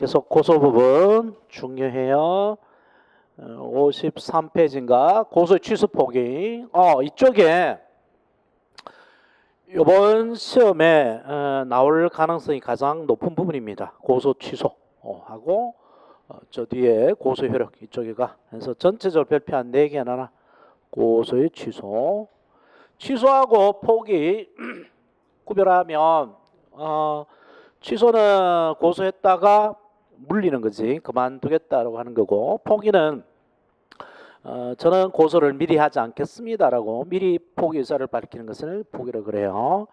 계속 고소 부분 중요해요. 53페이지인가 고소 취소 포기. 이쪽에 이번 시험에 나올 가능성이 가장 높은 부분입니다. 고소 취소 하고 저 뒤에 고소 효력 이쪽에가. 그래서 전체적으로 별표한 4개 하나 고소의 취소. 취소하고 포기 구별하면 취소는 고소했다가 물리는 거지, 그만두겠다라고 하는 거고, 포기는 저는 고소를 미리 하지 않겠습니다라고 미리 포기 의사를 밝히는 것을 포기라고 그래요.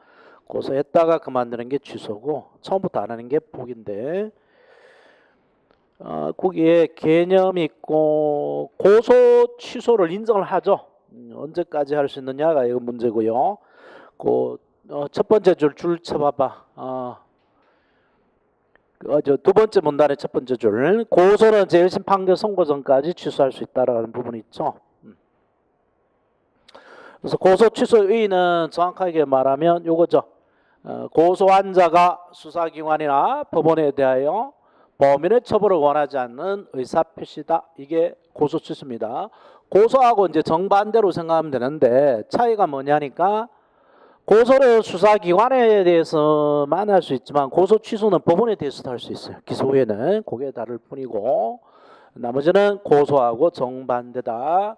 고소했다가 그만두는 게 취소고 처음부터 안 하는 게 포기인데, 거기에 개념이 있고 고소 취소를 인정을 하죠. 언제까지 할 수 있느냐가 이거 문제고요. 첫 번째 줄 쳐봐봐. 두 번째 문단의 첫 번째 줄. 고소는 제1심 판결 선고 전까지 취소할 수 있다라는 부분이 있죠. 그래서 고소 취소 의의는 정확하게 말하면 요거죠. 고소한 자가 수사기관이나 법원에 대하여 범인의 처벌을 원하지 않는 의사표시다. 이게 고소 취소입니다. 고소하고 이제 정반대로 생각하면 되는데 차이가 뭐냐니까, 고소를 수사기관에 대해서만 할 수 있지만 고소 취소는 법원에 대해서도 할 수 있어요. 기소 후에는 그게 다를 뿐이고, 나머지는 고소하고 정반대다.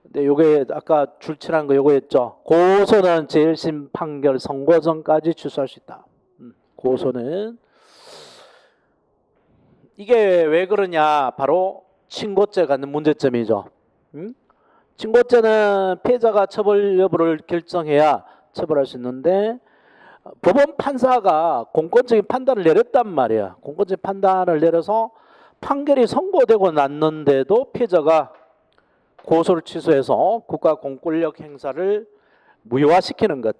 근데 요게 아까 줄칠한 거 요거였죠. 고소는 제1심 판결 선고 전까지 취소할 수 있다. 고소는 이게 왜 그러냐, 바로 친고죄가 갖는 문제점이죠. 친고죄는 피해자가 처벌 여부를 결정해야 처벌할 수 있는데, 법원 판사가 공권적인 판단을 내렸단 말이야. 공권적인 판단을 내려서 판결이 선고되고 났는데도 피해자가 고소를 취소해서 국가 공권력 행사를 무효화시키는 것,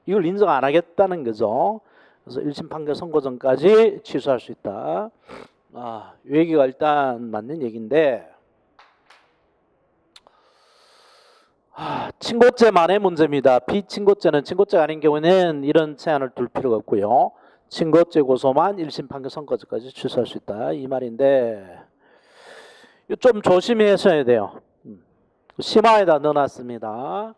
이걸 인정 안 하겠다는 거죠. 그래서 1심 판결 선고 전까지 취소할 수 있다. 이 얘기가 일단 맞는 얘기인데, 친고죄만의 문제입니다. 비친고죄는 친고죄가 아닌 경우에는 이런 제한을 둘 필요가 없고요. 친고죄 고소만 1심 판결 선고전까지 취소할 수 있다, 이 말인데, 좀 조심하셔야 돼요. 심화에다 넣어놨습니다.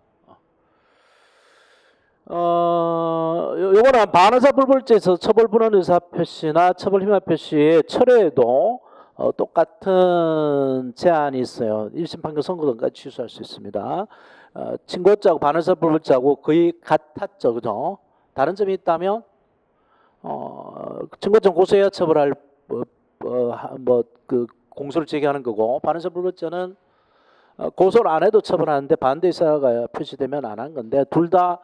요거는 반의사 불벌죄에서 처벌분원 의사표시나 처벌힘화 표시의 철회에도 똑같은 제한이 있어요. 1심 판결 선고전까지 취소할 수 있습니다. 친고죄하고 반의사 불벌죄하고 거의 같았죠, 그죠? 다른 점이 있다면 친고죄는 고소해야 처벌할 공소를 제기하는 거고, 반의사 불벌죄는 고소를 안 해도 처벌하는데 반대 의사가 표시되면 안 한 건데, 둘 다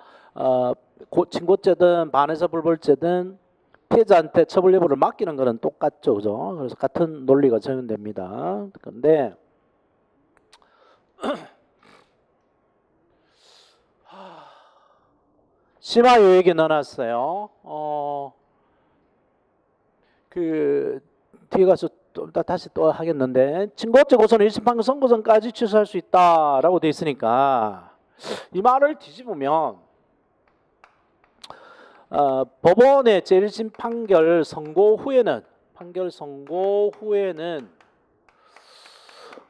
친고죄든 반의사 불벌죄든 피해자한테 처벌 여부를 맡기는 거는 똑같죠, 그죠? 그래서 같은 논리가 적용됩니다. 그런데 심화 요액에 넣어놨어요. 뒤에 가서 다시 또 하겠는데, 친고죄 고소는 1심 판결 선고 전까지 취소할 수 있다라고 돼 있으니까, 이 말을 뒤집으면 법원의 제1심 판결 선고 후에는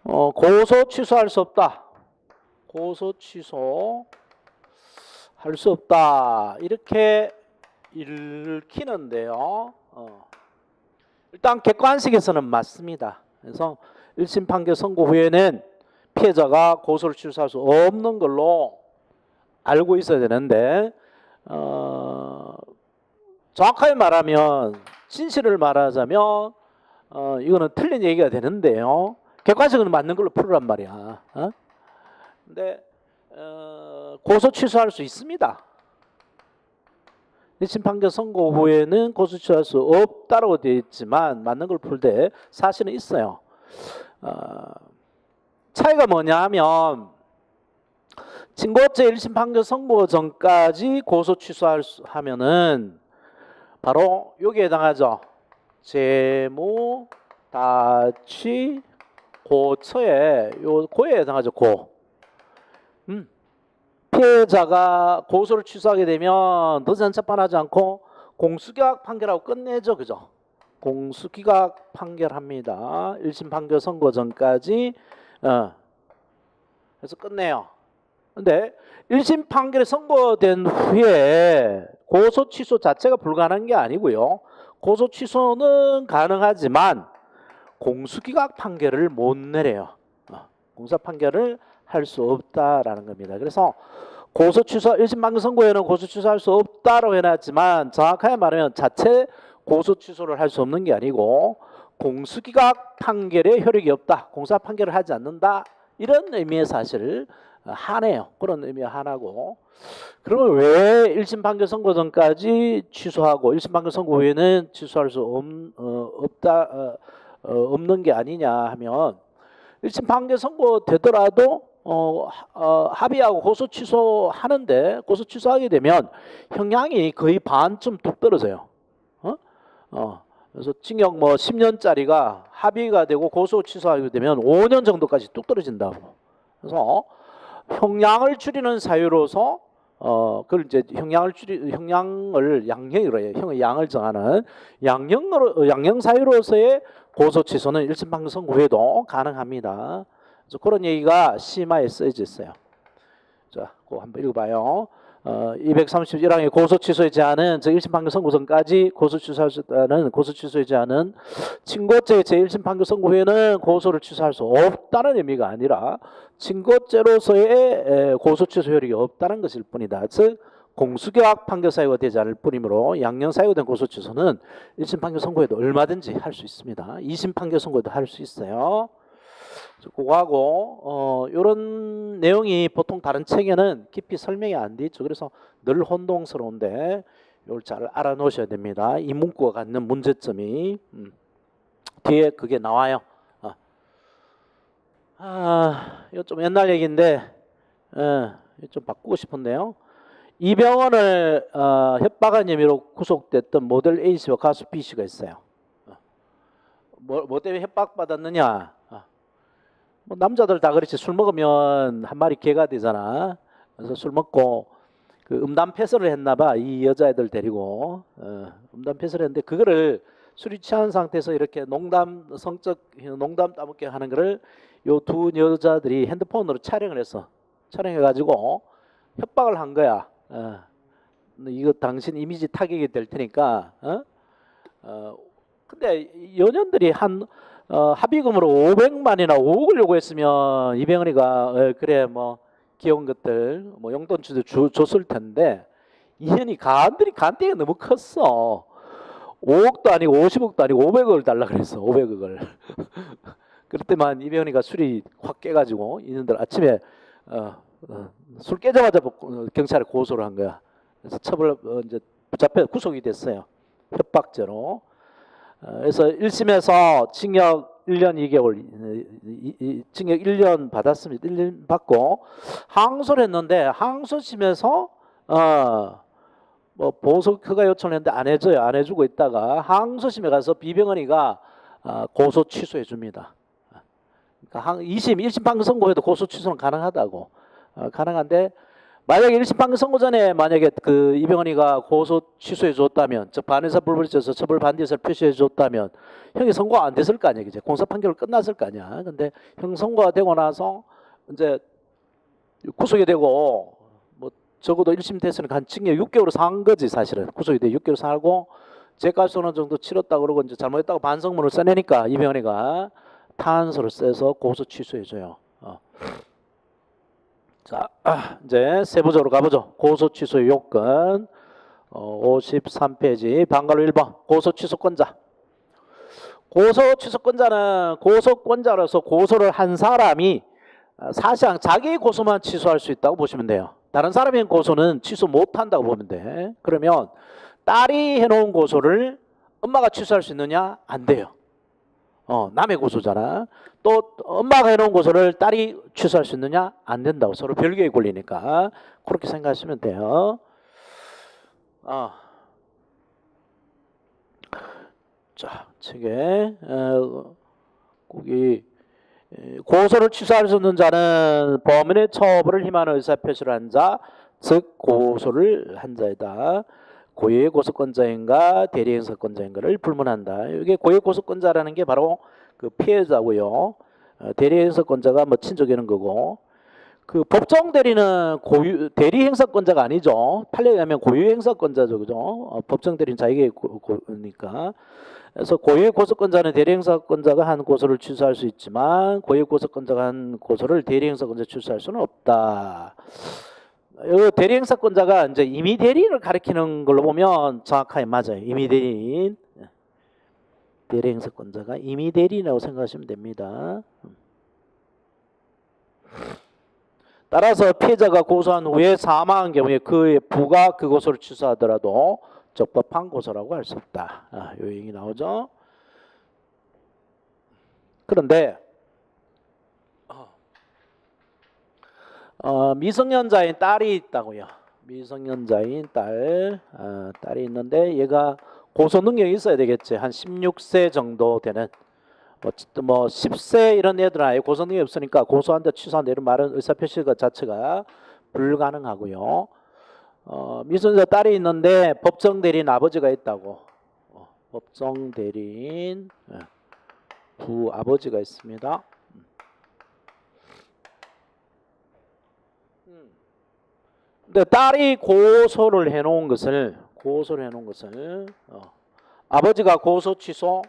고소 취소할 수 없다. 고소 취소 할 수 없다, 이렇게 읽히는데요. 일단 객관식에서는 맞습니다. 그래서 1심 판결 선고 후에는 피해자가 고소를 취소할 수 없는 걸로 알고 있어야 되는데, 정확하게 말하면, 진실을 말하자면 이거는 틀린 얘기가 되는데요. 객관식은 맞는 걸로 풀으란 말이야. 근데 고소 취소할 수 있습니다. 1심 판결 선고 후에는 고소 취소할 수 없다고 되어 있지만 맞는 걸 풀 때 사실은 있어요. 차이가 뭐냐 하면, 친고죄 1심 판결 선고 전까지 고소 취소하면은 바로 여기에 해당하죠. 재무, 다취, 고처에, 고에 해당하죠. 피해자가 고소를 취소하게 되면 더 이상 재판하지 않고 공수기각 판결하고 끝내죠, 그죠? 공수기각 판결합니다. 1심 판결 선고 전까지 그래서 끝내요. 근데 1심 판결이 선고된 후에 고소 취소 자체가 불가능한 게 아니고요. 고소 취소는 가능하지만 공수기각 판결을 못 내려요. 공사 판결을 할 수 없다라는 겁니다. 그래서 고소 취소 1심 판결 선고에는 고소 취소할 수 없다라고 해놨지만 정확하게 말하면 자체 고소 취소를 할 수 없는 게 아니고 공수기각 판결에 효력이 없다. 공사 판결을 하지 않는다. 이런 의미의 사실을 하네요. 그런 의미의 하나고. 그러면 왜 1심 판결 선고 전까지 취소하고 1심 판결 선고 후에는 취소할 수 없는 게 아니냐 하면 1심 판결 선고 되더라도 합의하고 고소 취소하는데 고소 취소하게 되면 형량이 거의 반쯤 뚝 떨어져요. 그래서 징역 뭐 10년짜리가 합의가 되고 고소 취소하게 되면 5년 정도까지 뚝 떨어진다고. 그래서 형량을 줄이는 사유로서 그걸 이제 형량을 양형으로 해요. 형의 양을 정하는 양형 사유로서의 고소 취소는 1심 판결 선고 후에도 가능합니다. 그래서 그런 얘기가 심화에 쓰여져 있어요. 자, 그거 한번 읽어봐요. 231항의 고소 취소의 제한은 제1심 판결 선고 전까지 고소 취소할 수 있다는 고소 취소의 제한은 친고죄 제1심 판결 선고 후에는 고소를 취소할 수 없다는 의미가 아니라 친고죄로서의 고소 취소 효력이 없다는 것일 뿐이다. 즉 공수기각 판결 사유가 되지 않을 뿐이므로 양형 사유가 된 고소 취소는 1심 판결 선고에도 얼마든지 할 수 있습니다. 2심 판결 선고에도 할 수 있어요. 그거하고 이런 내용이 보통 다른 책에는 깊이 설명이 안 돼 있죠. 그래서 늘 혼동스러운데 이걸 잘 알아놓으셔야 됩니다. 이 문구가 갖는 문제점이 뒤에 그게 나와요. 이거 좀 옛날 얘기인데 좀 바꾸고 싶은데요. 이병헌을 협박한 혐의로 구속됐던 모델 A씨와 가수 B씨가 있어요. 뭐 때문에 협박받았느냐? 뭐 남자들 다 그렇지. 술 먹으면 한 마리 개가 되잖아. 그래서 술 먹고 그 음담 패설을 했나봐. 이 여자애들 데리고 음담 패설을 했는데 그거를 술이 취한 상태에서 이렇게 성적 농담 따먹게 하는 거를 요 두 여자들이 핸드폰으로 촬영을 했어. 촬영해가지고 협박을 한 거야. 이거 당신 이미지 타격이 될 테니까. 근데 연연들이 한 합의금으로 500만이나 5억을 요구했으면 이병헌이가 그래 뭐 귀여운 것들 뭐 용돈 줬을 텐데 이현이 간대가 너무 컸어. 5억도 아니고 50억도 아니고 500억을 달라 그랬어. 500억을. 그럴 때만 이병헌이가 술이 확 깨가지고 이년들 아침에 술 깨자마자 경찰에 고소를 한 거야. 그래서 이제 붙잡혀 구속이 됐어요. 협박죄로. 그래서 1심에서 징역 1년 2개월, 징역 1년 받았습니다. 1년 받고 항소를 했는데 항소심에서 뭐 보석 허가 요청을 했는데 안 해줘요. 안 해주고 있다가 항소심에 가서 이병헌이가 고소 취소해 줍니다. 그러니까 1심 판결 선고에도 고소 취소는 가능하다고. 가능한데 만약에 1심 판결 선고 전에 만약에 그 이병헌이가 고소 취소해 줬다면, 즉 반의사 불벌이져서 처벌 반대의사를 표시해 줬다면 형이 선고가 안 됐을 거 아니야, 이제 공사 판결 끝났을 거 아니야. 근데 형 선고가 되고 나서 이제 구속이 되고 뭐 적어도 1심 됐으니까 한 징역 6개월 산 거지 사실은. 구속이 돼 6개월 살고 죄값 어느 정도 치렀다 그러고 이제 잘못했다고 반성문을 써내니까 이병헌이가 탄원서를 써서 고소 취소해 줘요. 자, 이제 세부적으로 가보죠. 고소 취소 요건 53페이지 방과로 1번 고소 취소권자. 고소 취소권자는 고소권자로서 고소를 한 사람이 사실상 자기 고소만 취소할 수 있다고 보시면 돼요. 다른 사람의 고소는 취소 못한다고 보면 돼. 그러면 딸이 해놓은 고소를 엄마가 취소할 수 있느냐? 안 돼요. 남의 고소잖아. 또 엄마가 해놓은 고소를 딸이 취소할 수 있느냐? 안 된다고. 서로 별개의 권리니까. 그렇게 생각하시면 돼요. 자, 책에 거기 고소를 취소할 수 있는 자는 범인의 처벌을 희망하는 의사표시를 한 자, 즉 고소를 한 자이다. 고유의 고소권자인가 대리행사권자인가를 불문한다. 이게 고유의 고소권자라는 게 바로 그 피해자고요. 대리행사권자가 뭐 친족 이런 거고, 그 법정 대리는 고유 대리행사권자가 아니죠. 판례에 의하면 고유행사권자죠, 그죠? 법정 대리는 자기의 고니까. 그래서 고유의 고소권자는 대리행사권자가 한 고소를 취소할 수 있지만 고유의 고소권자가 한 고소를 대리행사권자 취소할 수는 없다. 이 대리행사권자가 이제 임의 대리인을 가리키는 걸로 보면 정확하게 맞아요. 임의 대리인. 대리행사권자가 임의 대리인이라고 생각하시면 됩니다. 따라서 피해자가 고소한 후에 사망한 경우에 그의 부가 그 고소를 취소하더라도 적법한 고소라고 할 수 없다. 이 얘기 나오죠. 그런데 미성년자인 딸이 있다고요. 미성년자인 딸이 있는데 얘가 고소 능력이 있어야 되겠지. 한 16세 정도 되는, 뭐 10세 이런 애들은 아예 고소 능력이 없으니까 고소한다 취소한다 이런 말은 의사표시 자체가 불가능하고요. 미성년자 딸이 있는데 법정 대리인 아버지가 있다고. 법정 대리인 부 아버지가 있습니다. 근데 딸이 고소를 해놓은 것을 아버지가 고소 취소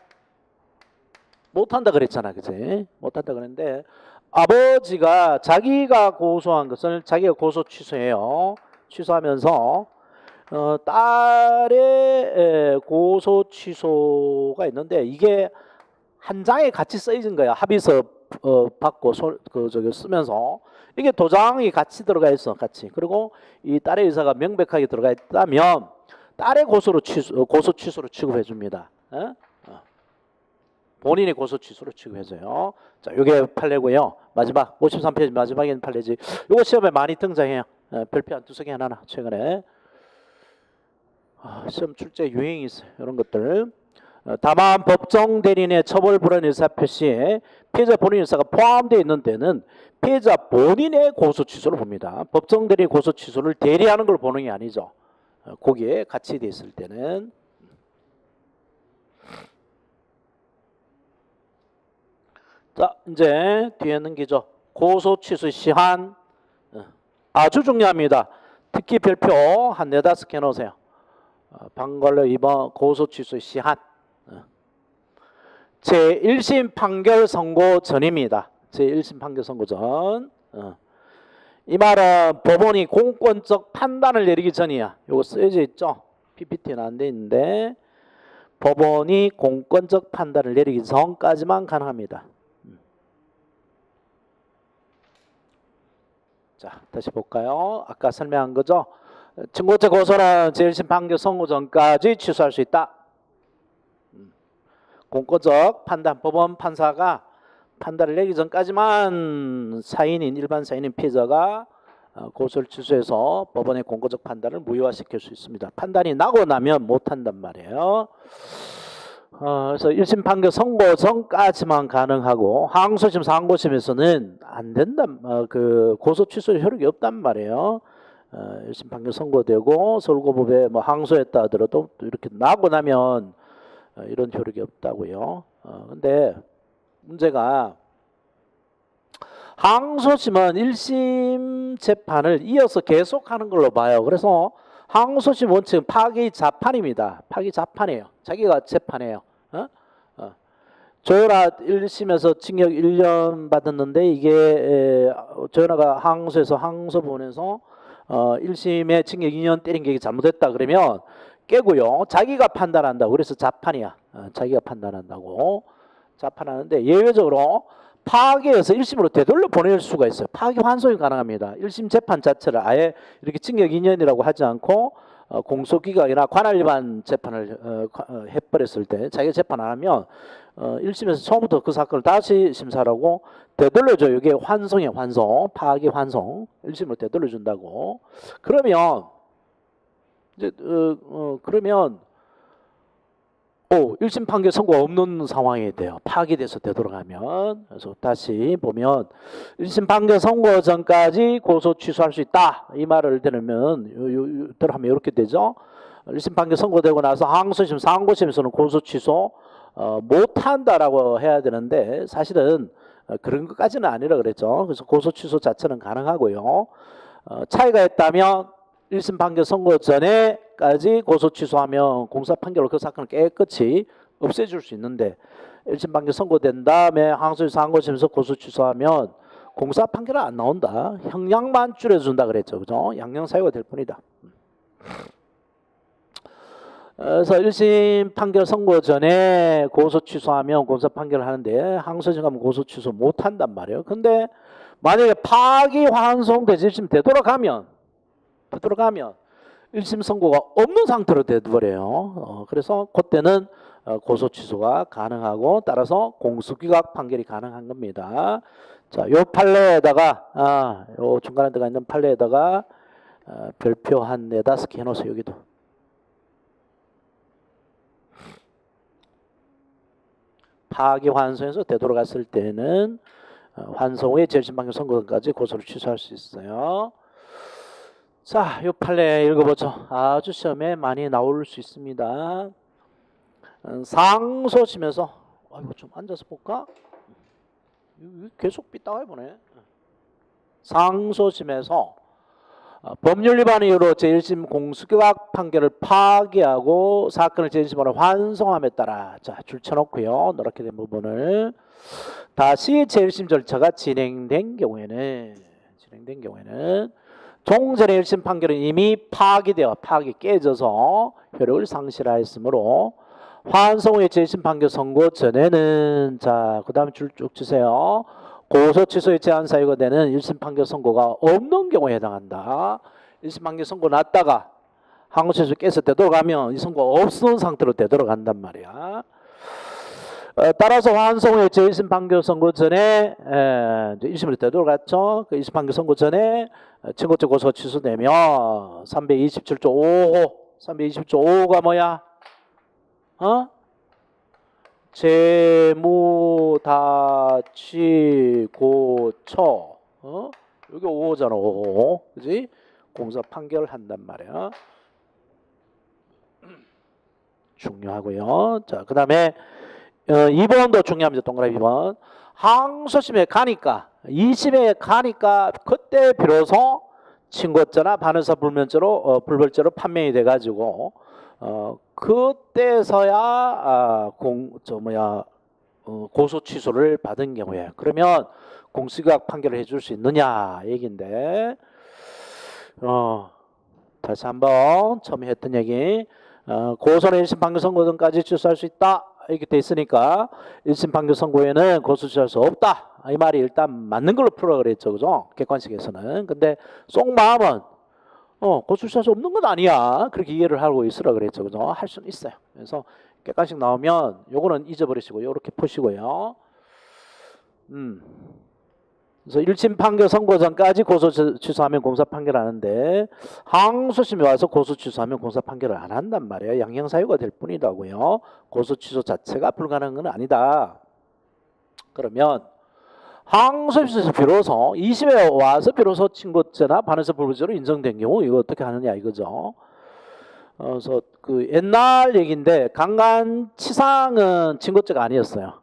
못한다 그랬잖아, 그치? 못한다 그랬는데 아버지가 자기가 고소한 것을 자기가 고소 취소해요. 취소하면서 딸의 고소 취소가 있는데 이게 한 장에 같이 써있는 거야. 합의서 받고 쓰면서 이게 도장이 같이 들어가 있어, 같이. 그리고 이 딸의 의사가 명백하게 들어가 있다면 딸의 고소 취소로 취급해 줍니다. 본인의 고소 취소로 취급해줘요. 자, 이게 판례고요. 마지막 53페이지 마지막에 있는 판례지. 이거 시험에 많이 등장해요. 별표 한 두세 개 하나 최근에 시험 출제 유행이 있어요. 이런 것들. 다만 법정 대리인의 처벌 불안 의사 표시에 피해자 본인 의사가 포함되어 있는 데는 피해자 본인의 고소 취소를 봅니다. 법정 대리인 고소 취소를 대리하는 걸 보는 게 아니죠. 거기에 같이 돼 있을 때는. 자, 이제 뒤에 넘기죠. 고소 취소 시한 아주 중요합니다. 특히 별표 한 4-5개 해놓으세요. 방관로 2번 고소 취소 시한 제1심 판결 선고 전입니다. 제1심 판결 선고 전. 이 말은 법원이 공권적 판단을 내리기 전이야. 이거 쓰여져 있죠. PPT는 안 돼 있는데 법원이 공권적 판단을 내리기 전까지만 가능합니다. 자, 다시 볼까요? 아까 설명한 거죠. 증거체 고소는 제1심 판결 선고 전까지 취소할 수 있다. 공권적 판단, 법원 판사가 판단을 내리기 전까지만 일반 사인인 피해자가 고소를 취소해서 법원의 공권적 판단을 무효화시킬 수 있습니다. 판단이 나고 나면 못한단 말이에요. 그래서 1심 판결 선고 전까지만 가능하고 항소심, 상고심에서는 안 된단, 고소 취소 효력이 없단 말이에요. 1심 판결 선고되고 서울고법에 뭐 항소했다 하더라도 이렇게 나고 나면 이런 효력이 없다고요. 근데 문제가 항소심은 1심 재판을 이어서 계속하는 걸로 봐요. 그래서 항소심 원칙은 파기 자판입니다. 파기 자판이에요. 자기가 재판해요. 조연아 1심에서 징역 1년 받았는데 이게 조연아가 항소해서 항소본에서 1심에 징역 2년 때린 게 잘못했다 그러면 깨고요. 자기가 판단한다고. 그래서 자판이야. 자기가 판단한다고. 자판하는데 예외적으로 파기해서 1심으로 되돌려 보낼 수가 있어요. 파기 환송이 가능합니다. 1심 재판 자체를 아예 이렇게 징역 2년이라고 하지 않고 공소기각이나 관할 위반 재판을 해버렸을 때 자기가 재판 안 하면 1심에서 처음부터 그 사건을 다시 심사하라고 되돌려줘요. 이게 환송이에요. 환송. 파기 환송. 1심으로 되돌려준다고. 그러면 이제 그러면 1심 판결 선고가 없는 상황이 돼요. 파기돼서 되돌아가면. 그래서 다시 보면 1심 판결 선고 전까지 고소 취소할 수 있다. 이 말을 들으면 이렇게 되죠. 1심 판결 선고되고 나서 항소심, 상고심에서는 고소 취소 못한다라고 해야 되는데 사실은 그런 것까지는 아니라 그랬죠. 그래서 고소 취소 자체는 가능하고요. 차이가 있다면 1심 판결 선고 전에까지 고소 취소하면 공사 판결로 그 사건을 깨끗이 없애줄 수 있는데 1심 판결 선고된 다음에 항소심, 상고심에서 고소 취소하면 공사 판결은 안 나온다. 형량만 줄여준다 그랬죠. 그죠? 양형 사유가 될 뿐이다. 그래서 1심 판결 선고 전에 고소 취소하면 공사 판결을 하는데 항소심 가면 고소 취소 못 한단 말이에요. 근데 만약에 파기환송돼서 1심 되돌아가면 1심 선고가 없는 상태로 돼버려요. 그래서 그때는 고소 취소가 가능하고 따라서 공수기각 판결이 가능한 겁니다. 자, 요 판례에다가 요 중간에 들어가 있는 판례에다가 별표 한 4-5개 해놓으세요. 여기도. 파기환송에서 되돌아갔을 때는 환송 후에 재심판결 선고까지 고소를 취소할 수 있어요. 자, 요 판례 읽어보죠. 아주 시험에 많이 나올 수 있습니다. 상소심에서 이거 좀 앉아서 볼까? 계속 삐딱해 보네. 상소심에서 법률 위반 이유로 제1심 공수기각 판결을 파기하고 사건을 제1심으로 환송함에 따라 자 줄쳐놓고요. 노랗게 된 부분을 다시 제1심 절차가 진행된 경우에는 종전의 1심 판결은 이미 파기되어 깨져서 효력을 상실하였으므로 환송 후에 제1심 판결 선고 전에는 자 그 다음 줄 쭉 주세요. 고소 취소의 제한 사유가 되는 1심 판결 선고가 없는 경우에 해당한다. 1심 판결 선고 났다가 항소심에서 깨서 되돌아가면 이 선고가 없는 상태로 되돌아간단 말이야. 따라서 환송 후에 제1심 판결 선고 전에 1심으로 되돌아갔죠. 그 1심 판결 선고 전에 청구죄 고소 취소되면 327조 5호 327조 5호가 뭐야? 재무다치고처 여기 5호잖아. 5호 그지? 공사 판결을 한단 말이야. 중요하고요. 자, 그 다음에 2번도 중요합니다. 동그라미 2번. 항소심에 가니까 2심에 가니까 그때 비로소 친고죄나 반의사 불면죄로 불벌죄로 판명이 돼가지고 그때서야 고소 취소를 받은 경우에 그러면 공수기각 판결을 해줄 수 있느냐 얘기인데 다시 한번 처음에 했던 얘기 고소는 1심 판결 선고 전까지 취소할 수 있다 이렇게 돼 있으니까 1심 판결 선고에는 고소 취소할 수 없다 이 말이 일단 맞는 걸로 풀어 그랬죠. 그죠? 객관식에서는. 근데 속마음은 고소 취소할 수 없는 건 아니야. 그렇게 이해를 하고 있으라 그랬죠. 그죠? 할 수는 있어요. 그래서 객관식 나오면 요거는 잊어버리시고 요렇게 푸시고요. 그래서 1심 판결 선고 전까지 고소 취소하면 공사 판결하는데 항소심에 와서 고소 취소하면 공사 판결을 안 한단 말이에요. 양형 사유가 될 뿐이라고요. 고소 취소 자체가 불가능한 건 아니다. 그러면 항소심에서 비로소 2심에 와서 비로소 친고죄나 반의사 불벌죄로 인정된 경우 이거 어떻게 하느냐 이거죠. 그래서 그 옛날 얘기인데 강간치상은 친고죄가 아니었어요.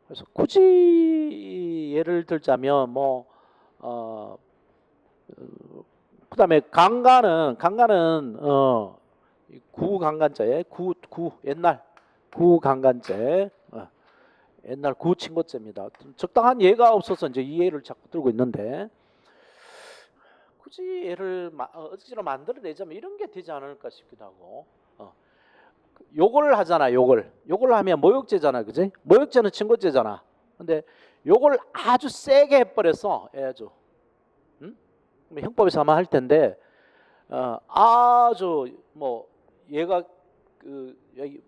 그래서 굳이 예를 들자면 그다음에 강간은 구강간죄 옛날 구강간죄 옛날 구친고죄입니다. 적당한 예가 없어서 이제 이 예를 자꾸 들고 있는데 굳이 예를 억지로 만들어내자면 이런 게 되지 않을까 싶기도 하고 요걸 하잖아. 요걸 하면 모욕죄잖아. 그지? 모욕죄는 친고죄잖아. 근데 요걸 아주 세게 해버렸어. 아주 형법에서 아마 할 텐데 아주 얘가 여기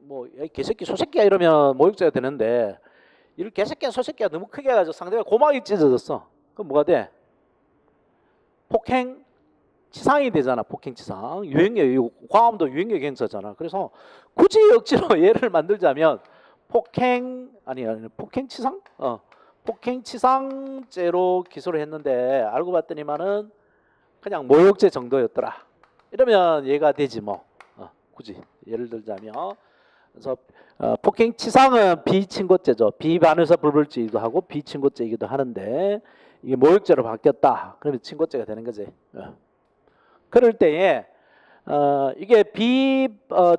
개새끼 소새끼야 이러면 모욕죄가 되는데 이를 개새끼야 소새끼야 너무 크게 해가지고 상대가 고막이 찢어졌어. 그럼 뭐가 돼? 폭행치상이 되잖아. 폭행치상. 유행력, 광화문도 유행력 행사잖아. 그래서 굳이 억지로 예를 만들자면 폭행치상? 폭행치상죄로 기소를 했는데 알고 봤더니만은 그냥 모욕죄 정도였더라. 이러면 얘가 되지 뭐. 굳이 예를 들자면 그래서 폭행치상은 비친고죄죠. 비반의사 불벌죄이기도 하고 비친고죄이기도 하는데 이게 모욕죄로 바뀌었다. 그러면 친고죄가 되는 거지. 그럴 때에 이게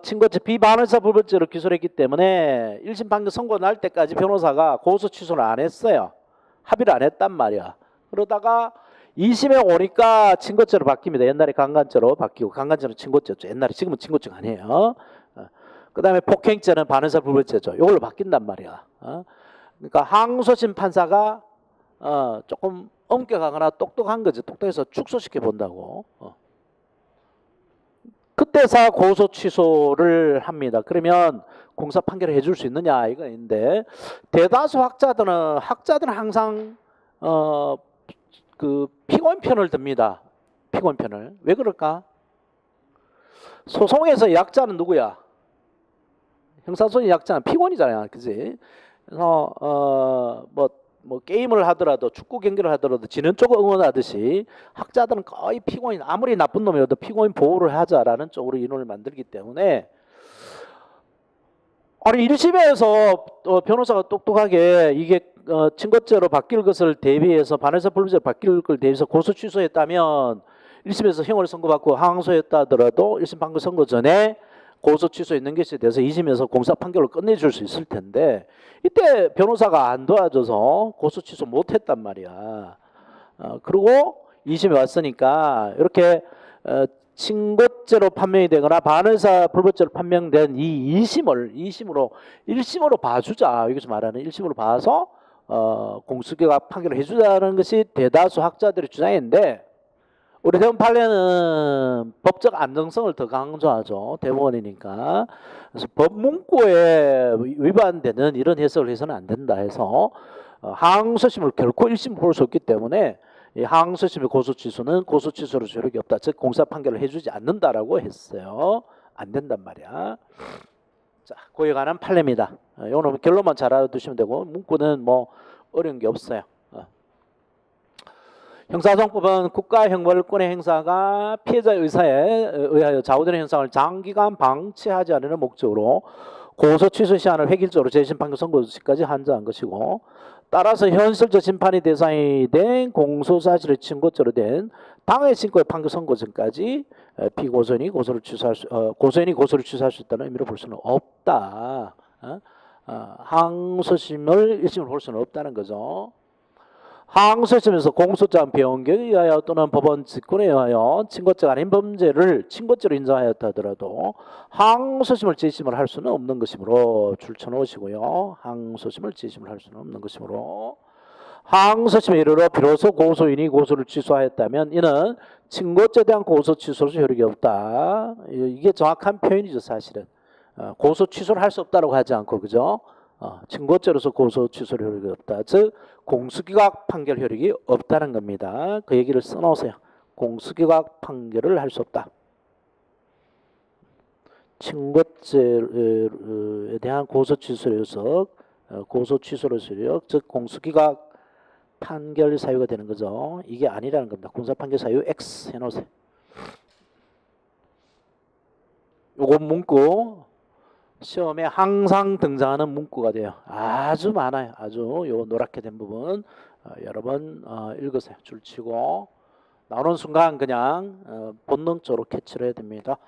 친고죄 비반의사 불벌죄로 기소를 했기 때문에 1심 판결 선고 날 때까지 변호사가 고소 취소를 안 했어요. 합의를 안 했단 말이야. 그러다가 2심에 오니까 친고죄로 바뀝니다. 옛날에 강간죄로 바뀌고 강간죄는 친고죄였죠. 옛날에 지금은 친고죄가 아니에요. 그 다음에 폭행죄는 반의사 불벌죄죠. 이걸로 바뀐단 말이야. 그러니까 항소심 판사가 조금 엄격하거나 똑똑한 거지. 똑똑해서 축소시켜 본다고. 그때서 고소 취소를 합니다. 그러면 공사 판결을 해줄 수 있느냐 이거 있는데 대다수 학자들은 항상 그 피고인 편을 듭니다. 피고인 편을. 왜 그럴까? 소송에서 약자는 누구야? 형사소송의 약자는 피고인이잖아요. 그지? 그래서 뭐 게임을 하더라도 축구 경기를 하더라도 지는 쪽을 응원하듯이 학자들은 거의 피고인, 아무리 나쁜 놈이라도 피고인 보호를 하자라는 쪽으로 인원을 만들기 때문에 아니 1심에서 변호사가 똑똑하게 이게 친고죄로 바뀔 것을 대비해서 반의사 불벌죄로 바뀔 걸 대비해서 고소 취소했다면 1심에서 형을 선고받고 항소했다 하더라도 1심 판결 선고 전에 고소 취소했는 것에 대해서 2심에서 공사 판결을 끝내줄 수 있을 텐데 이때 변호사가 안 도와줘서 고소 취소 못했단 말이야. 그리고 2심에 왔으니까 이렇게 친고죄로 판명이 되거나 반의사 불벌죄로 판명된 이 2심으로 1심으로 봐주자. 여기서 말하는 1심으로 봐서 공수기각 판결을 해주자는 것이 대다수 학자들의 주장인데 우리 대법원 판례는 법적 안정성을 더 강조하죠. 대법원이니까. 그래서 법 문구에 위반되는 이런 해석을 해서는 안 된다 해서 항소심을 결코 1심 볼 수 없기 때문에 이 항소심의 고소 취소는 고소 취소로 효력이 없다. 즉 공사 판결을 해주지 않는다라고 했어요. 안 된단 말이야. 자, 그에 관한 판례입니다. 이거는 결론만 잘 알아두시면 되고 문구는 뭐 어려운 게 없어요. 형사소송법은 국가형벌권의 행사가 피해자의 의사에 의하여 좌우되는 현상을 장기간 방치하지 않으려는 목적으로 고소 취소 시한을 획일적으로 재심 판결 선고 시까지 한정한 것이고 따라서 현실적 심판이 대상이 된 공소사실의 친고죄로 된 당해 신고의 판결 선고 전까지 피고소인이 고소를 취소할 수 있다는 의미로 볼 수는 없다. 항소심을 1심을 볼 수는 없다는 거죠. 항소심에서 공소장 변경에 의하여 또는 법원 직권에 의하여 친고죄가 아닌 범죄를 친고죄로 인정하였다 하더라도 항소심을 재심을 할 수는 없는 것이므로 줄쳐놓으시고요. 항소심을 재심을 할 수는 없는 것이므로 항소심에 이르러 비로소 고소인이 고소를 취소하였다면 이는 친고죄에 대한 고소 취소로서 효력이 없다. 이게 정확한 표현이죠. 사실은 고소 취소를 할 수 없다고 하지 않고 그죠? 친고죄로서 고소 취소를 효력이 없다. 즉 공수기각 판결 효력이 없다는 겁니다. 그 얘기를 써놓으세요. 공수기각 판결을 할 수 없다. 친고죄에 대한 고소 취소로서 즉 공수기각 판결 사유가 되는 거죠. 이게 아니라는 겁니다. 공사 판결 사유 X 해놓으세요. 요거 문구 시험에 항상 등장하는 문구가 돼요. 아주 많아요. 아주 요 노랗게 된 부분 여러 번 읽으세요. 줄치고 나오는 순간 그냥 본능적으로 캐치를 해야 됩니다.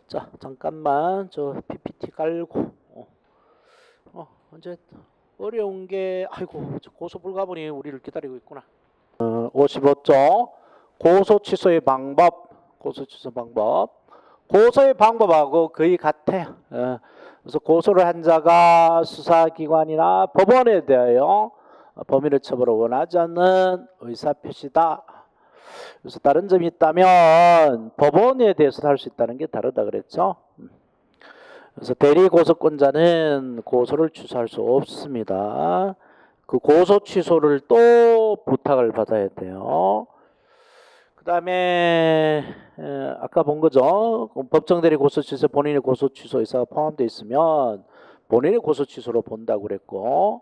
자 잠깐만 저 PPT 깔고 이제 어려운 게 아이고 고소 불가분이 우리를 기다리고 있구나. 55조 고소 취소의 방법. 고소의 방법하고 거의 같아요. 그래서 고소를 한 자가 수사기관이나 법원에 대하여 범인을 처벌을 원하지 않는 의사표시다. 그래서 다른 점이 있다면 법원에 대해서 할 수 있다는 게 다르다 그랬죠. 그래서 대리고소권자는 고소를 취소할 수 없습니다. 그 고소 취소를 또 부탁을 받아야 돼요. 그 다음에 아까 본 거죠. 법정 대리 고소 취소 본인의 고소 취소 의사가 포함되어 있으면 본인의 고소 취소로 본다고 그랬고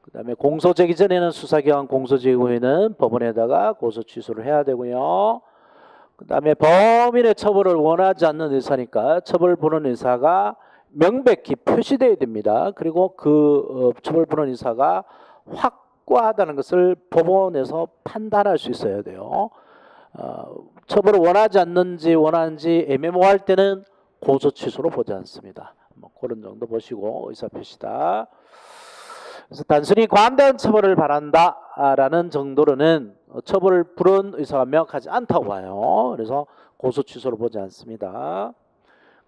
그 다음에 공소 제기 전에는 수사기관 공소 제기 후에는 법원에다가 고소 취소를 해야 되고요. 그 그다음에 범인의 처벌을 원하지 않는 의사니까 처벌 부는 의사가 명백히 표시되어야 됩니다. 그리고 그 처벌 부는 의사가 확고하다는 것을 법원에서 판단할 수 있어야 돼요. 처벌을 원하지 않는지 원하는지 애매모호할 때는 고소 취소로 보지 않습니다. 뭐 그런 정도 보시고 의사 표시다. 그래서 단순히 관대한 처벌을 바란다라는 정도로는 처벌을 부른 의사가 명확하지 않다고 봐요. 그래서 고소 취소로 보지 않습니다.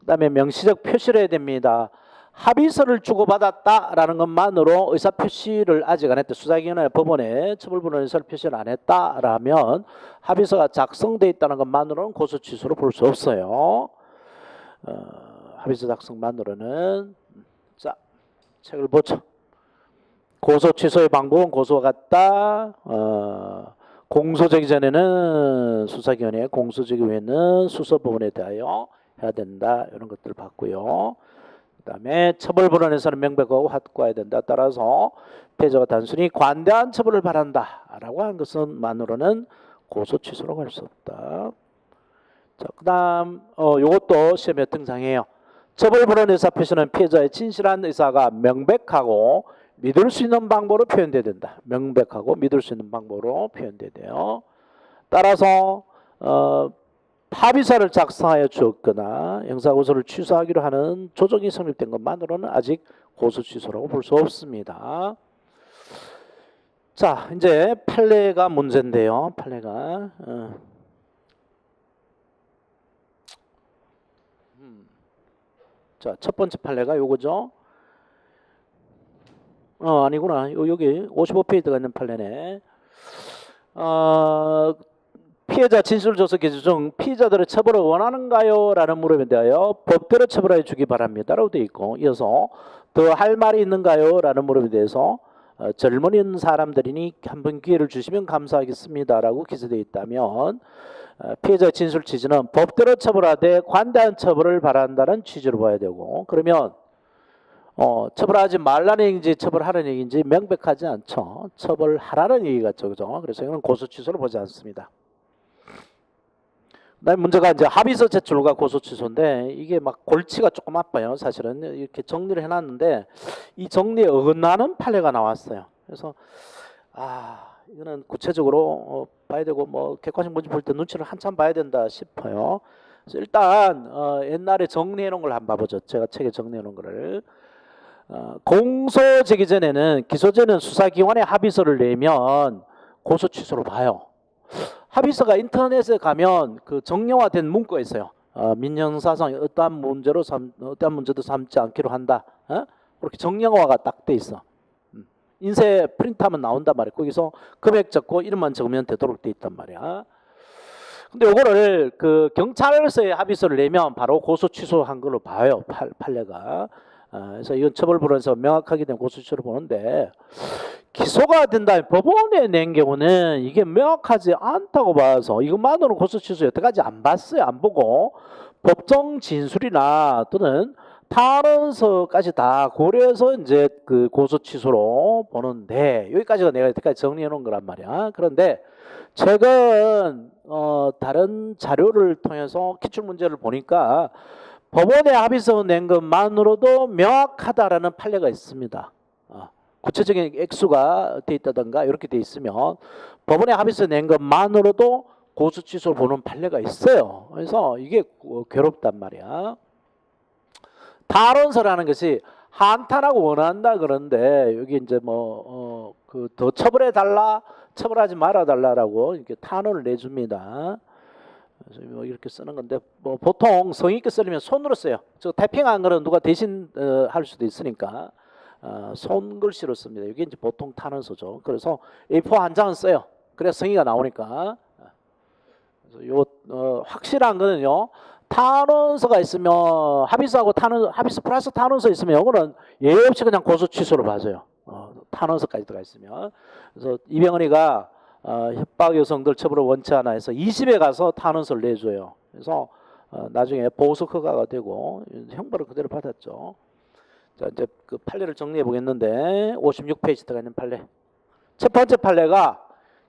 그다음에 명시적 표시를 해야 됩니다. 합의서를 주고받았다라는 것만으로 의사 표시를 아직 안 했다. 수사기관이나 법원에 처벌 부는 의사 표시를 안 했다라면 합의서가 작성돼 있다는 것만으로는 고소 취소로 볼 수 없어요. 합의서 작성만으로는. 자, 책을 보죠. 고소 취소의 방법은 고소와 같다. 공소되기 전에는 수사기관에, 공소되기 후에는 수사법원에 대하여 해야 된다. 이런 것들을 봤고요. 그 다음에 처벌 불안에서는 명백하고 확고해야 된다. 따라서 피해자가 단순히 관대한 처벌을 바란다라고 한 것만으로는 고소 취소로 갈 수 없다. 자, 그다음 요것도 시험에 등장해요. 처벌 불안 의사 표시는 피해자의 진실한 의사가 명백하고 믿을 수 있는 방법으로 표현돼야 된다. 명백하고 믿을 수 있는 방법으로 표현돼야 돼요. 따라서 합의서를 작성하여 주었거나 형사고소를 취소하기로 하는 조정이 성립된 것만으로는 아직 고소 취소라고 볼 수 없습니다. 자, 이제 판례가 문제인데요. 판례가 자, 첫 번째 판례가 요거죠. 아니구나. 여기 55페이지가 있는 판례네. 피해자 진술조서 기준 중 피의자들의 처벌을 원하는가요? 라는 물음에 대하여 법대로 처벌해 주기 바랍니다. 라고 되어 있고, 이어서 더 할 말이 있는가요? 라는 물음에 대해서 젊은 사람들이니 한번 기회를 주시면 감사하겠습니다. 라고 기재되어 있다면 피해자의 진술 취지는 법대로 처벌하되 관대한 처벌을 바란다는 취지로 봐야 되고, 그러면 처벌하지 말라는 얘기인지 처벌하라는 얘기인지 명백하지 않죠. 처벌하라는 얘기 같죠. 그죠? 그래서 이건 고소 취소로 보지 않습니다. 그다음에 문제가 이제 합의서 제출과 고소 취소인데 이게 막 골치가 조금 아파요. 사실은 이렇게 정리를 해놨는데 이 정리에 어긋나는 판례가 나왔어요. 그래서 이거는 구체적으로 봐야 되고 뭐 객관식 문제 볼 때 눈치를 한참 봐야 된다 싶어요. 그래서 일단 옛날에 정리해 놓은 걸 한번 봐보죠. 제가 책에 정리해 놓은 거를. 공소 제기 전에는 기소전은 수사기관에 합의서를 내면 고소 취소로 봐요. 합의서가 인터넷에 가면 그 정형화된 문구가 있어요. 민형사상 어떠한 문제도 삼지 않기로 한다. 그렇게 정형화가 딱 돼 있어. 인쇄 프린트하면 나온단 말이야. 거기서 금액 적고 이름만 적으면 되도록 돼 있단 말이야. 근데 요거를 그 경찰서에 합의서를 내면 바로 고소 취소한 걸로 봐요. 판례가. 그래서 이건 처벌부로서 명확하게 된 고소 취소를 보는데 기소가 된다면 법원에 낸 경우는 이게 명확하지 않다고 봐서 이것만으로 고소 취소 여태까지 안 봤어요. 안 보고 법정 진술이나 또는 탄원서까지 다 고려해서 이제 그 고소 취소로 보는데 여기까지가 내가 여태까지 정리해 놓은 거란 말이야. 그런데 최근 다른 자료를 통해서 기출 문제를 보니까 법원에 합의서 낸 것만으로도 명확하다라는 판례가 있습니다. 구체적인 액수가 돼 있다든가 이렇게 돼 있으면 법원에 합의서 낸 것만으로도 고소 취소를 보는 판례가 있어요. 그래서 이게 괴롭단 말이야. 탄원서라는 것이 한탄하고 원한다 그런데 여기 이제 뭐 그 더 처벌해 달라, 처벌하지 말아 달라라고 이렇게 탄원을 내줍니다. 그래서 뭐 이렇게 쓰는 건데 뭐 보통 성의 있게 쓰려면 손으로 써요. 저 타이핑한 거는 누가 대신 할 수도 있으니까 손글씨로 씁니다. 이게 이제 보통 탄원서죠. 그래서 A4 한 장은 써요. 그래야 성의가 나오니까. 그래서 요 확실한 거는요. 탄원서가 있으면 합의서하고 합의서 플러스 탄원서 있으면 이거는 예외 없이 그냥 고소 취소로 봐줘요. 탄원서까지 들어가 있으면. 그래서 이병헌이가 협박 여성들 처벌을 원치 않아 해서 20에 가서 탄원서를 내줘요. 그래서 나중에 보석 허가가 되고 형벌을 그대로 받았죠. 자, 이제 그 판례를 정리해 보겠는데 56페이지 들어가 있는 판례. 첫 번째 판례가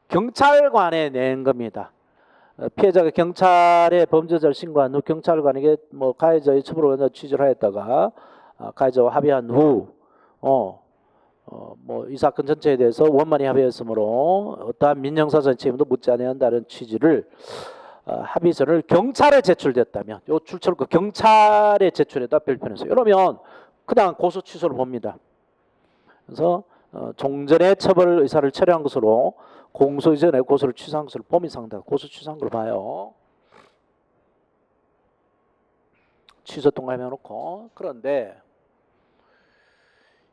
경찰관에 낸 겁니다. 피해자가 경찰에 범죄자를 신고한 후 경찰관에게 뭐 가해자의 처벌을 취지를 하였다가 가해자와 합의한 후 뭐 이 사건 전체에 대해서 원만히 합의했으므로 어떠한 민형사상 책임도 묻지 아니한다는 취지를 합의서를 경찰에 제출됐다면 요 출처를 경찰에 제출했다 별표해서 이러면 그냥 고소 취소를 봅니다. 그래서 종전에 처벌 의사를 철회한 것으로 공소 이전에 고소를 취소한 것을 범위 상당 고소 취소한 걸 봐요. 취소 통과해 놓고 그런데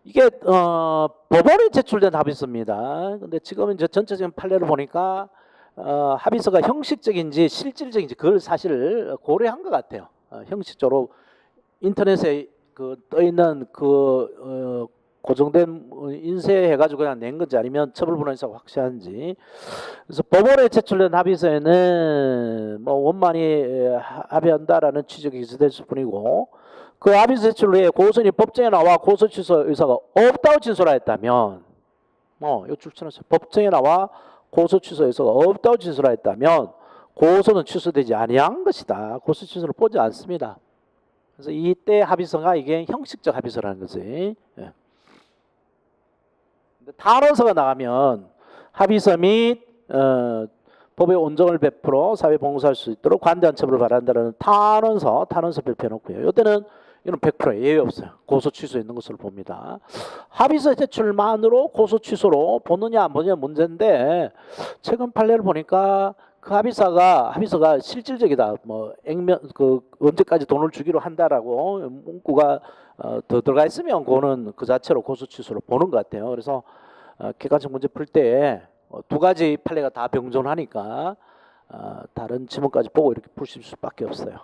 이게 법원에 제출된 합의서입니다. 근데 지금 이제 전체적인 판례를 보니까 합의서가 형식적인지 실질적인지 그걸 사실 고려한 것 같아요. 형식적으로 인터넷에 떠 있는 고정된 인쇄해가지고 그냥 낸 건지 아니면 처벌분원사가 확실한지. 그래서 법원에 제출된 합의서에는 뭐 원만히 합의한다라는 취지가 기재됐을 뿐이고 그 합의서 제출 후에 고소인이 법정에 나와 고소 취소 의사가 없다고 진술하였다면 이 출처는 법정에 나와 고소 취소 의사가 없다고 진술하였다면 고소는 취소되지 아니한 것이다. 고소 취소를 보지 않습니다. 그래서 이때 합의서가 이게 형식적 합의서라는 거지. 예. 탄원서가 나가면 합의서 및 법의 온정을 베풀어 사회 봉사할 수 있도록 관대한 처벌을 바란다는 탄원서 발표해 놓고요. 이때는 이건 100% 예외 없어요. 고소 취소 있는 것으로 봅니다. 합의서 제출만으로 고소 취소로 보느냐 안 보느냐 문제인데 최근 판례를 보니까 그 합의서가 실질적이다. 뭐 액면 언제까지 돈을 주기로 한다라고 문구가 더 들어가 있으면 그거는 그 자체로 고소 취소로 보는 것 같아요. 그래서 객관적 문제 풀 때 두 가지 판례가 다 병존하니까 다른 지문까지 보고 이렇게 푸실 수밖에 없어요.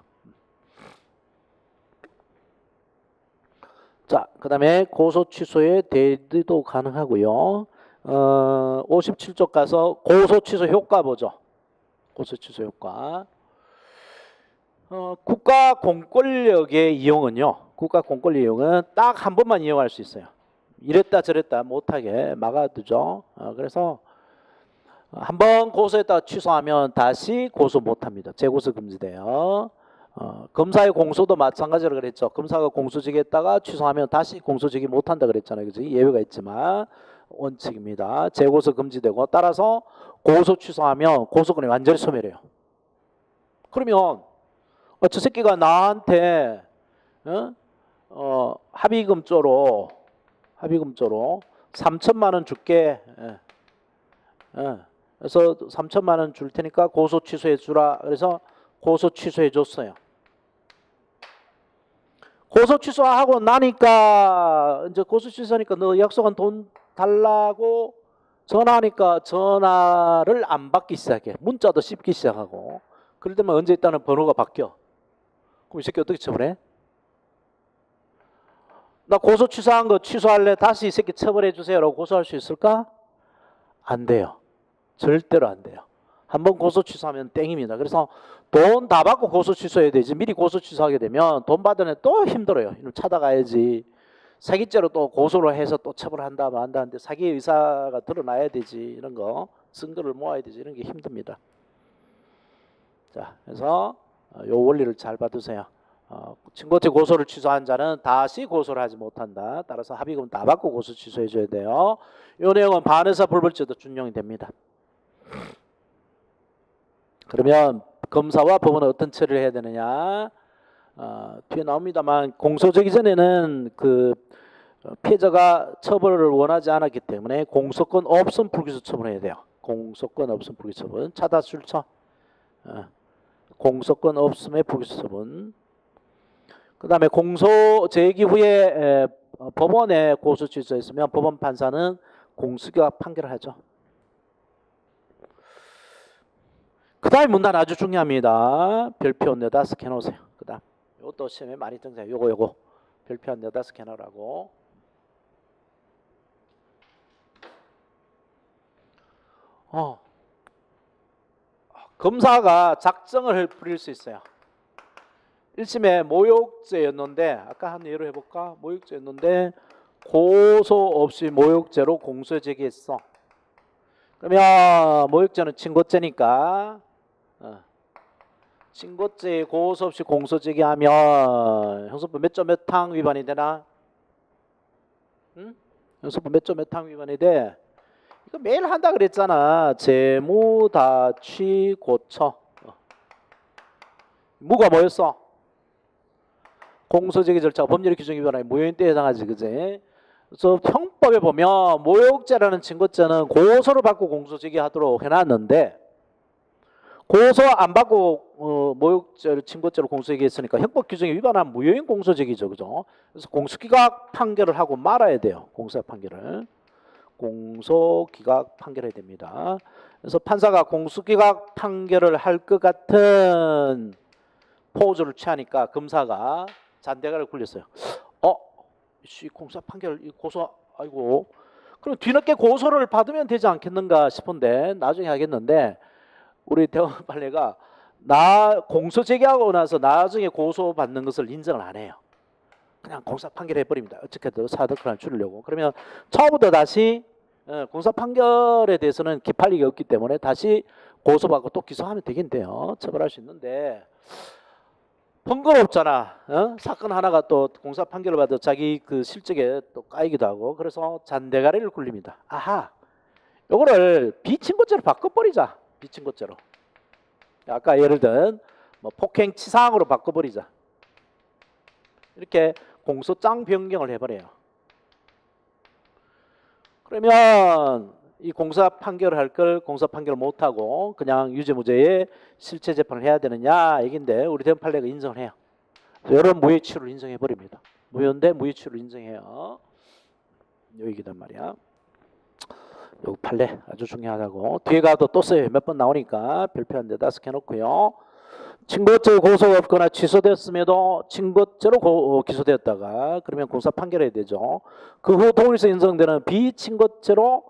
자, 그 다음에 고소 취소의 대리도 가능하고요. 57쪽 가서 고소 취소 효과 보죠. 고소 취소 효과. 국가 공권력의 이용은요. 국가 공권력 이용은 딱 한 번만 이용할 수 있어요. 이랬다 저랬다 못하게 막아두죠. 그래서 한 번 고소했다가 취소하면 다시 고소 못합니다. 재고소 금지돼요. 검사의 공소도 마찬가지로 그랬죠. 검사가 공소제기했다가 취소하면 다시 공소제기 못한다 그랬잖아요. 그지? 예외가 있지만 원칙입니다. 재고소 금지되고 따라서 고소 취소하면 고소권이 완전히 소멸해요. 그러면 저 새끼가 나한테 합의금조로 3천만 원 줄게. 그래서 3천만 원 줄 테니까 고소 취소해 주라. 그래서 고소 취소해 줬어요. 고소 취소하고 나니까 이제 고소 취소하니까 너 약속한 돈 달라고 전화하니까 전화를 안 받기 시작해. 문자도 씹기 시작하고. 그럴 때만 언제 있다는 번호가 바뀌어. 그럼 이 새끼 어떻게 처벌해? 나 고소 취소한 거 취소할래. 다시 이 새끼 처벌해 주세요라고 고소할 수 있을까? 안 돼요. 절대로 안 돼요. 한번 고소 취소하면 땡입니다. 그래서 돈 다 받고 고소 취소해야 되지. 미리 고소 취소하게 되면 돈 받으면 또 힘들어요. 이걸 찾아가야지. 사기죄로 또 고소를 해서 또 처벌한다 한다는데 사기 의사가 드러나야 되지. 이런 거 증거를 모아야 되지. 이런 게 힘듭니다. 자, 그래서 요 원리를 잘 받으세요. 친고죄 고소를 취소한 자는 다시 고소를 하지 못한다. 따라서 합의금 다 받고 고소 취소해 줘야 돼요. 이 내용은 반의사 불벌죄도 준용이 됩니다. 그러면 검사와 법원은 어떤 처리를 해야 되느냐? 뒤에 나옵니다만 공소제기 전에는 그 피해자가 처벌을 원하지 않았기 때문에 공소권 없음 불기소 처분해야 돼요. 공소권 없음 불기소 처분. 차다출처. 공소권 없음의 불기소 처분. 그 다음에 공소 제기 후에 법원에 고소 취소했으면 법원 판사는 공수기각 판결을 하죠. 그 다음에 문단 아주 중요합니다. 별표 4-5개 해놓으세요. 그 다음 이것도 시험에 많이 등장해요. 요거 별표 한 4-5개 해놓으라고. 검사가 작정을 부릴 수 있어요. 1심에 모욕죄였는데 아까 한 예로 해볼까? 모욕죄였는데 고소 없이 모욕죄로 공소 제기했어. 그러면 모욕죄는 친고죄니까 친고죄 고소 없이 공소제기하면 형사법 몇 점 몇 항 위반이 되나? 응? 형사법 몇 점 몇 항 위반이 돼? 이거 매일 한다 그랬잖아. 재무다취고처. 무가 뭐였어? 공소제기 절차 법률의 규정 위반에 무효인대에 해당하지, 그지? 그래서 형법에 보면 모욕죄라는 친고죄는 고소를 받고 공소제기하도록 해놨는데 고소 안 받고 모욕죄를 친고죄로 공소제기했으니까 형법 규정에 위반한 무효인 공소제기죠, 그죠? 그래서 공소기각 판결을 하고 말아야 돼요. 공소기각 판결을 공소기각 판결해야 됩니다. 그래서 판사가 공소기각 판결을 할 것 같은 포즈를 취하니까 검사가 잔대가를 굴렸어요. 공소기각 판결 고소 아이고 그럼 뒤늦게 고소를 받으면 되지 않겠는가 싶은데 나중에 하겠는데. 우리 대법원 판례가 공소 제기하고 나서 나중에 고소 받는 것을 인정을 안 해요. 그냥 공사 판결해 버립니다. 어떻게든 사득권을 줄이려고. 그러면 처음부터 다시 공사 판결에 대해서는 기팔리가 없기 때문에 다시 고소받고 또 기소하면 되긴 돼요. 처벌할 수 있는데 번거롭잖아. 사건 하나가 또 공사 판결을 받아 자기 그 실적에 또 까이기도 하고 그래서 잔대가리를 굴립니다. 아하, 요거를 비친고죄로 바꿔버리자. 비친고죄로. 아까 예를 든 뭐 폭행치사항으로 바꿔버리자. 이렇게 공소장 변경을 해버려요. 그러면 이 공사 판결을 할 걸 공사 판결을 못하고 그냥 유죄무죄의 실체 재판을 해야 되느냐 얘긴데 우리 대법원 판례가 인정을 해요. 이런 무효치를 인정해버립니다. 무효인데 무효치를 인정해요. 요 얘기단 말이야. 요 판례 아주 중요하다고. 뒤에 가도 또 써요. 몇 번 나오니까 별표 한 대다 스켜놓고요. 친고죄 고소가 없거나 취소되었음에도 친고죄로 기소되었다가 그러면 공사 판결해야 되죠. 그 후 동일서 인정되는 비친고죄로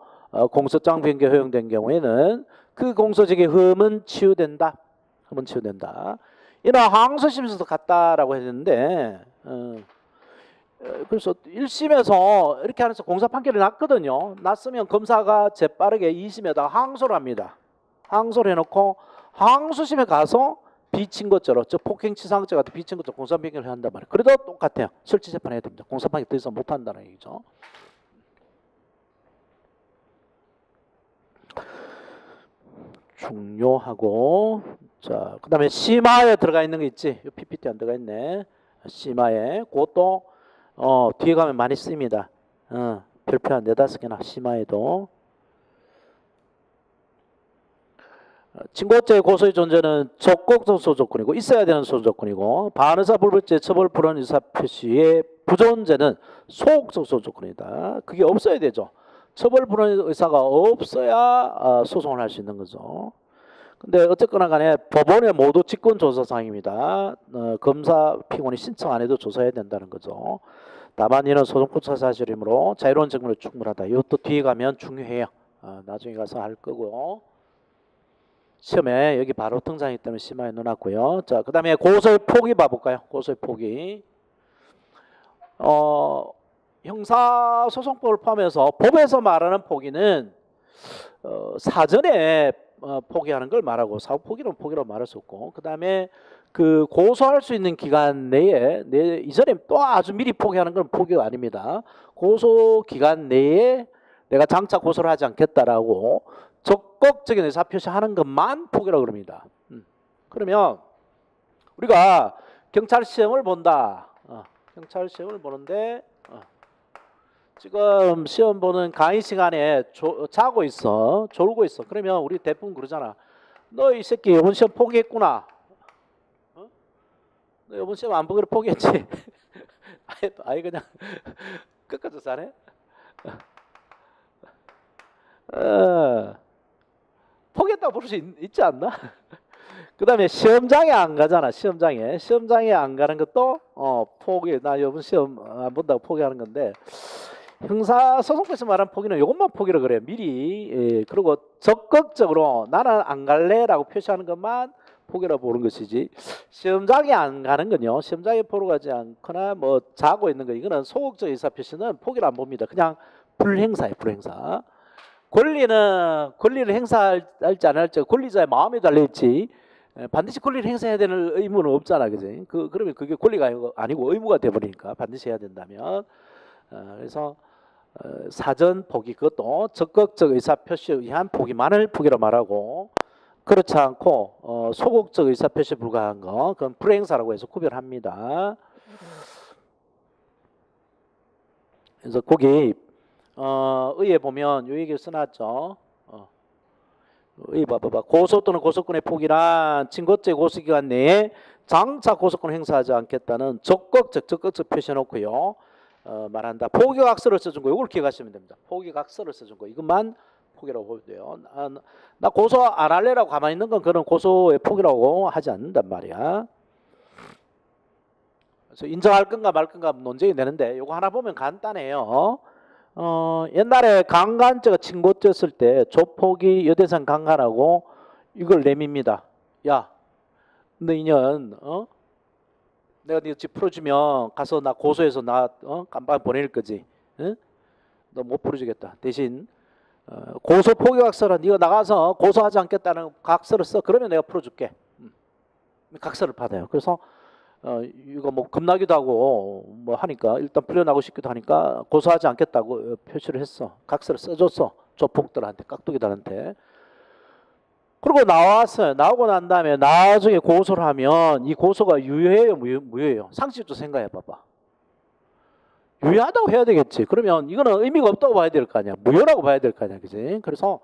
공소장 변경 허용된 경우에는 그 공소제기 흠은 치유된다. 흠은 치유된다. 이나 항소심에서도 같다라고 했는데 그래서 1심에서 이렇게 하면서 공사 판결이 났거든요. 났으면 검사가 재빠르게 2심에다 항소를 합니다. 항소를 해놓고 항소심에 가서 비친고죄로 즉 폭행치사항죄 같은 비친고죄로 공사 판결을 한단 말이에요. 그래도 똑같아요. 실질재판 해야 됩니다. 공사 판결 더 이상 못한다는 얘기죠. 중요하고 자 그다음에 심화에 들어가 있는 거 있지. PPT 안 들어가 있네. 심화에 그것도 뒤에 가면 많이 쓰입니다. 별표 한 4-5개나 심화에도. 친고죄 고소의 존재는 적극적 소조건이고 있어야 되는 소조건이고 반의사 불법죄 처벌 불원 의사 표시의 부존재는 소극적 소조건이다. 그게 없어야 되죠. 처벌 불원 의사가 없어야 소송을 할 수 있는 거죠. 근데 어쨌거나 간에 법원의 모두 직권 조사 사항입니다. 검사 피고인이 신청 안 해도 조사해야 된다는 거죠. 다만 이는 소송구차 사실이므로 자유로운 증거로 충분하다. 이것도 뒤에 가면 중요해요. 나중에 가서 할 거고요. 시험에 여기 바로 등장하기 때문에 심화해 놓았고요. 자, 그 다음에 고소의 폭이 봐볼까요? 고소의 폭이. 형사소송법을 포함해서 법에서 말하는 포기는 사전에 포기하는 걸 말하고 사후 포기는 포기라고 말할 수 없고 그 다음에 그 고소할 수 있는 기간 내에 이전에 또 아주 미리 포기하는 건 포기가 아닙니다. 고소 기간 내에 내가 장차 고소를 하지 않겠다라고 적극적인 의사 표시하는 것만 포기라고 그럽니다. 그러면 우리가 경찰 시험을 본다. 경찰 시험을 보는데 지금 시험 보는 강의 시간에 자고 있어. 졸고 있어. 그러면 우리 대부분 그러잖아. 너 이 새끼 이번 시험 포기했구나. 너 이번 시험 안 보기로 포기했지. 아예 그냥 끝까지 사네. 포기했다고 볼 수 있지 않나? 그 다음에 시험장에 안 가잖아. 시험장에 안 가는 것도 포기. 나 이번 시험 안 본다고 포기하는 건데 형사소송법에서 말하는 포기는 이것만 포기를 그래요. 미리. 그리고 적극적으로 나는 안 갈래라고 표시하는 것만 포기라고 보는 것이지 시험장에 안 가는 건요. 시험장에 보러 가지 않거나 뭐 자고 있는 거 이거는 소극적 의사표시는 포기를 안 봅니다. 그냥 불행사예요. 불행사. 권리를 행사할지 안 할지 권리자의 마음에 달려있지 반드시 권리를 행사해야 되는 의무는 없잖아, 그지? 그러면 그게 권리가 아니고 의무가 돼버리니까 반드시 해야 된다면. 그래서 사전 포기, 그것도 적극적 의사 표시에 의한 포기만을 포기로 말하고, 그렇지 않고 소극적 의사 표시에 불과한 거, 그건 불행사라고 해서 구별합니다. 그래서 거기 의에 보면 요 얘기를 써놨죠. 의 봐봐. 고소 또는 고소권의 포기란 친고죄 고소기간 내에 장차 고소권 행사하지 않겠다는 적극적 표시해놓고요. 말한다. 포기각서를 써준 거, 이걸 기억하시면 됩니다. 포기각서를 써준 거, 이것만 포기라고 보면 돼요. 나 고소 안 할래라고 가만히 있는 건 그런 고소의 포기라고 하지 않는단 말이야. 그래서 인정할 건가 말 건가 논쟁이 되는데, 요거 하나 보면 간단해요. 옛날에 강간죄가 친고죄였을 때 조폭이 여대생 강간하고 이걸 내밉니다. 야, 너 인연 내가 네 집 풀어주면 가서 나 고소해서 나 깜빵 보낼 거지. 응? 너 못 풀어주겠다. 대신 고소 포기각서를 네가 나가서 고소하지 않겠다는 각서를 써. 그러면 내가 풀어줄게. 각서를 받아요. 그래서 이거 뭐 겁나기도 하고 뭐 하니까 일단 풀려나고 싶기도 하니까 고소하지 않겠다고 표시를 했어. 각서를 써줬어. 조폭들한테, 깍두기들한테. 그리고 나왔어요. 나오고 난 다음에 나중에 고소를 하면 이 고소가 유효해요, 무효해요? 상식적으로 생각해 봐봐. 유효하다고 해야 되겠지. 그러면 이거는 의미가 없다고 봐야 될 거 아니야. 무효라고 봐야 될 거 아니야, 그지? 그래서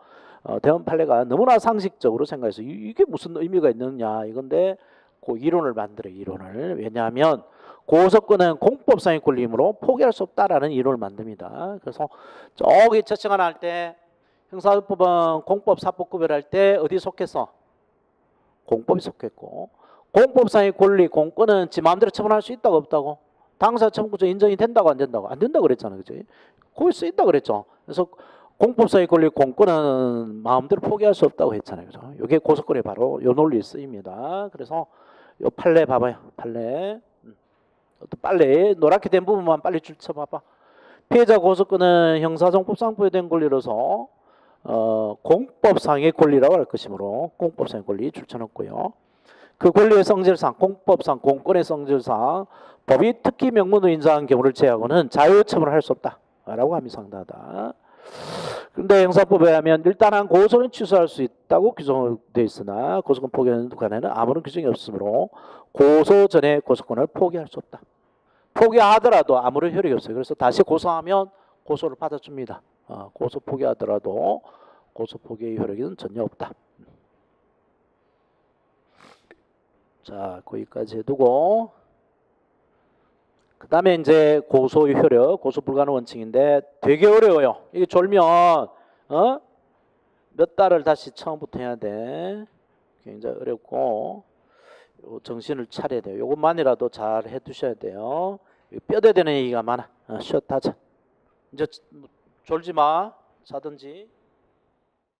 대원 판례가 너무나 상식적으로 생각해서 이게 무슨 의미가 있느냐 이건데, 그 이론을 만들어요. 이론을. 왜냐하면 고소권은 공법상의 권리이므로 포기할 수 없다라는 이론을 만듭니다. 그래서 저기 채층 하나 할 때 형사법은 공법, 사법 구별할 때 어디 속해서? 공법이 속했고, 공법상의 권리, 공권은 지 마음대로 처분할 수 있다고 없다고? 당사 청구권 인정이 된다고 안 된다고? 안 된다고 그랬잖아요, 그지? 거기 써 있다고 그랬죠. 그래서 공법상의 권리, 공권은 마음대로 포기할 수 없다고 했잖아요, 그죠? 이게 고소권의 바로 요 논리에 쓰입니다. 그래서 요 판례 봐봐요. 판례. 또 빨리 노랗게 된 부분만 빨리 줄쳐 봐봐. 피해자 고소권은 형사정법상 부여된 권리로서 공법상의 권리라고 할 것이므로 공법상의 권리 줄쳐놓고요. 그 권리의 성질상, 공법상, 공권의 성질상 법이 특히 명문으로 인정한 경우를 제외하고는 자유처분을 할 수 없다라고 함이 상당하다. 그런데 형사법에 하면 일단은 고소는 취소할 수 있다고 규정되어 있으나 고소권 포기하는 관에는 아무런 규정이 없으므로 고소 전에 고소권을 포기할 수 없다. 포기하더라도 아무런 효력이 없어요. 그래서 다시 고소하면 고소를 받아줍니다. 고소 포기하더라도 고소 포기의 효력은 전혀 없다. 자, 거기까지 해두고, 그 다음에 이제 고소의 효력, 고소 불가능 원칙인데 되게 어려워요. 이게 졸면 몇 달을 다시 처음부터 해야 돼. 굉장히 어렵고 정신을 차려야 돼요. 이것만이라도 잘 해두셔야 돼요. 뼈대 되는 얘기가 많아. 쉬었다 하자. 이제 졸지 마. 자든지.